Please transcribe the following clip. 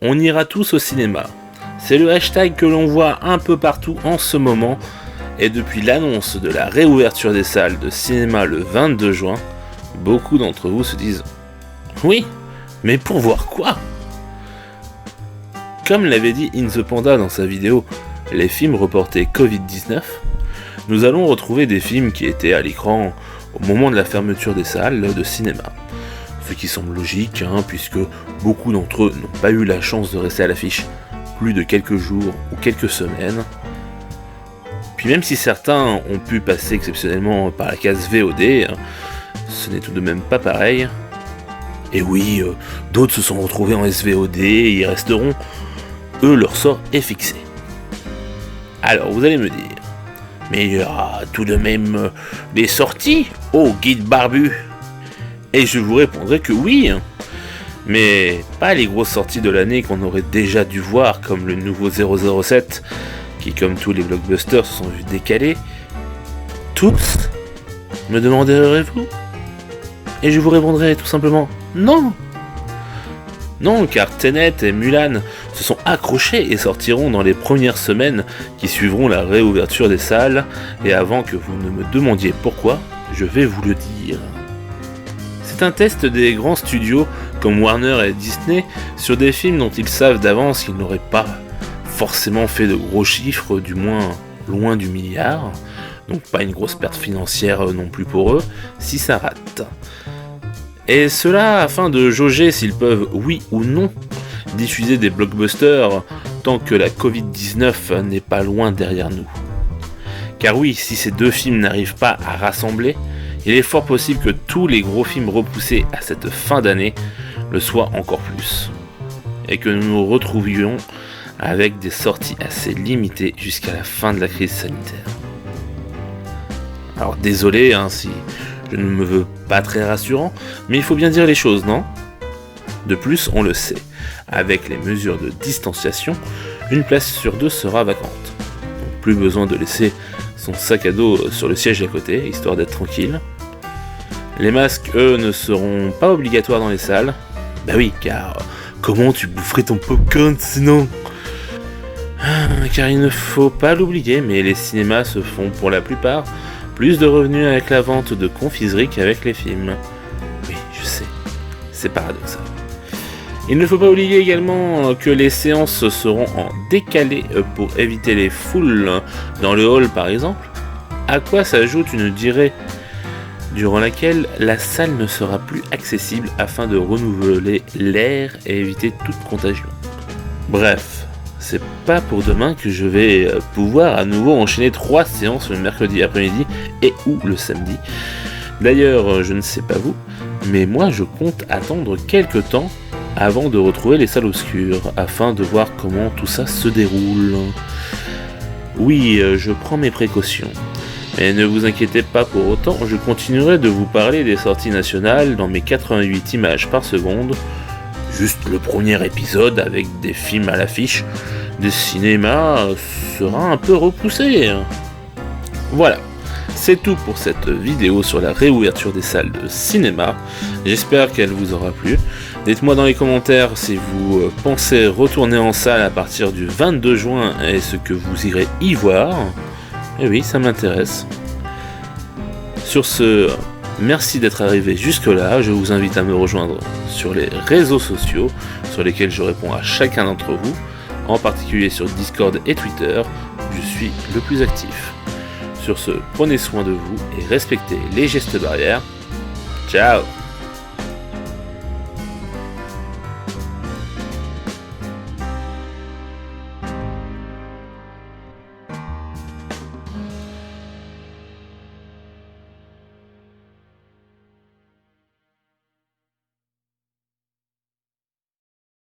On ira tous au cinéma. C'est le hashtag que l'on voit un peu partout en ce moment, et depuis l'annonce de la réouverture des salles de cinéma le 22 juin, beaucoup d'entre vous se disent « Oui, mais pour voir quoi ?» Comme l'avait dit In The Panda dans sa vidéo « Les films reportés Covid-19 », nous allons retrouver des films qui étaient à l'écran au moment de la fermeture des salles de cinéma. Ce qui semble logique, puisque beaucoup d'entre eux n'ont pas eu la chance de rester à l'affiche plus de quelques jours ou quelques semaines. Puis même si certains ont pu passer exceptionnellement par la case VOD, ce n'est tout de même pas pareil. Et oui, d'autres se sont retrouvés en SVOD et y resteront. Eux, leur sort est fixé. Alors vous allez me dire, mais il y aura tout de même des sorties, oh guide barbu. Et je vous répondrai que oui, mais pas les grosses sorties de l'année qu'on aurait déjà dû voir, comme le nouveau 007, qui comme tous les blockbusters se sont vus décalés. Tous, me demanderez-vous? Et je vous répondrai tout simplement non. Non, car Tenet et Mulan se sont accrochés et sortiront dans les premières semaines qui suivront la réouverture des salles, et avant que vous ne me demandiez pourquoi, je vais vous le dire. C'est un test des grands studios comme Warner et Disney sur des films dont ils savent d'avance qu'ils n'auraient pas forcément fait de gros chiffres, du moins loin du milliard, donc pas une grosse perte financière non plus pour eux, si ça rate. Et cela afin de jauger s'ils peuvent, oui ou non, diffuser des blockbusters tant que la Covid-19 n'est pas loin derrière nous. Car oui, si ces deux films n'arrivent pas à rassembler, il est fort possible que tous les gros films repoussés à cette fin d'année le soient encore plus. Et que nous nous retrouvions avec des sorties assez limitées jusqu'à la fin de la crise sanitaire. Alors désolé si je ne me veux pas très rassurant, mais il faut bien dire les choses, non ? De plus, on le sait, avec les mesures de distanciation, une place sur deux sera vacante. Donc plus besoin de laisser son sac à dos sur le siège d'à côté, histoire d'être tranquille. Les masques, eux, ne seront pas obligatoires dans les salles. Bah oui, car comment tu boufferais ton popcorn sinon ? Car il ne faut pas l'oublier, mais les cinémas se font pour la plupart plus de revenus avec la vente de confiseries qu'avec les films. Oui, je sais, c'est paradoxal. Il ne faut pas oublier également que les séances seront en décalé pour éviter les foules dans le hall par exemple, à quoi s'ajoute une durée durant laquelle la salle ne sera plus accessible afin de renouveler l'air et éviter toute contagion. Bref, c'est pas pour demain que je vais pouvoir à nouveau enchaîner 3 séances le mercredi après-midi et ou le samedi. D'ailleurs, je ne sais pas vous, mais moi je compte attendre quelques temps avant de retrouver les salles obscures, afin de voir comment tout ça se déroule. Oui, je prends mes précautions. Mais ne vous inquiétez pas pour autant, je continuerai de vous parler des sorties nationales dans mes 88 images par seconde. Juste le premier épisode avec des films à l'affiche des cinémas sera un peu repoussé. Voilà, c'est tout pour cette vidéo sur la réouverture des salles de cinéma. J'espère qu'elle vous aura plu. Dites-moi dans les commentaires si vous pensez retourner en salle à partir du 22 juin et ce que vous irez y voir. Et oui, ça m'intéresse. Sur ce, merci d'être arrivé jusque-là. Je vous invite à me rejoindre sur les réseaux sociaux sur lesquels je réponds à chacun d'entre vous, en particulier sur Discord et Twitter, où je suis le plus actif. Sur ce, prenez soin de vous et respectez les gestes barrières. Ciao!